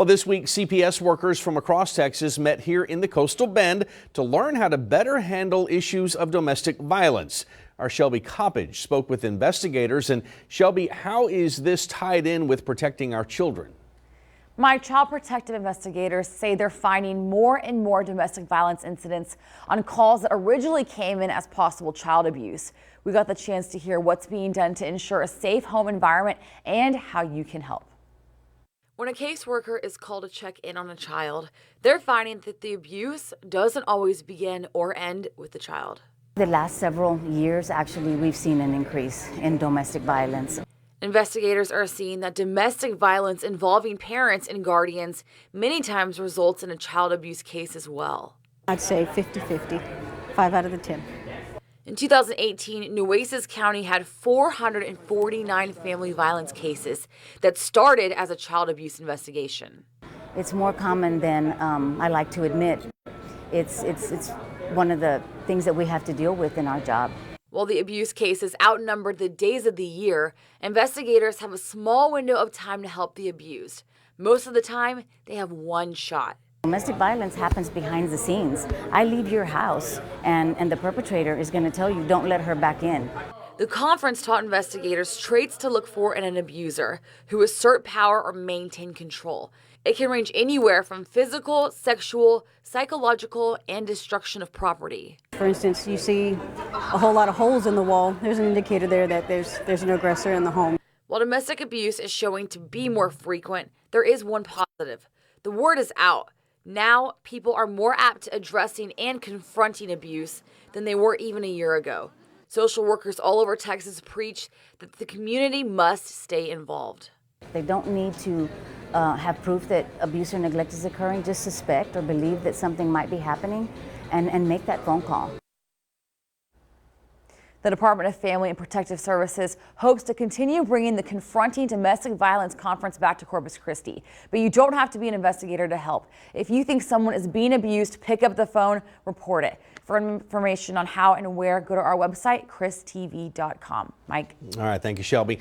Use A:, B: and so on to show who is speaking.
A: Well, this week, CPS workers from across Texas met here in the Coastal Bend to learn how to better handle issues of domestic violence. Our Shelby Coppage spoke with investigators. And Shelby, how is this tied in with protecting our children?
B: My child protective investigators say they're finding more and more domestic violence incidents on calls that originally came in as possible child abuse. We got the chance to hear what's being done to ensure a safe home environment and how you can help. When a caseworker is called to check in on a child, they're finding that the abuse doesn't always begin or end with the child.
C: The last several years, actually, we've seen an increase in domestic violence.
B: Investigators are seeing that domestic violence involving parents and guardians many times results in a child abuse case as well.
D: I'd say 50-50, 5 out of the 10.
B: In 2018, Nueces County had 449 family violence cases that started as a child abuse investigation.
C: It's more common than I like to admit. It's one of the things that we have to deal with in our job.
B: While the abuse cases outnumbered the days of the year, investigators have a small window of time to help the abused. Most of the time, they have one shot.
C: Domestic violence happens behind the scenes. I leave your house and the perpetrator is going to tell you, don't let her back in.
B: The conference taught investigators traits to look for in an abuser who assert power or maintain control. It can range anywhere from physical, sexual, psychological, and destruction of property.
D: For instance, you see a whole lot of holes in the wall. There's an indicator there that there's an aggressor in the home.
B: While domestic abuse is showing to be more frequent, there is one positive. The word is out. Now, people are more apt to addressing and confronting abuse than they were even a year ago. Social workers all over Texas preach that the community must stay involved.
C: They don't need to have proof that abuse or neglect is occurring. Just suspect or believe that something might be happening and make that phone call.
B: The Department of Family and Protective Services hopes to continue bringing the Confronting Domestic Violence Conference back to Corpus Christi. But you don't have to be an investigator to help. If you think someone is being abused, pick up the phone, report it. For information on how and where, go to our website, christv.com. Mike.
A: All right, thank you, Shelby.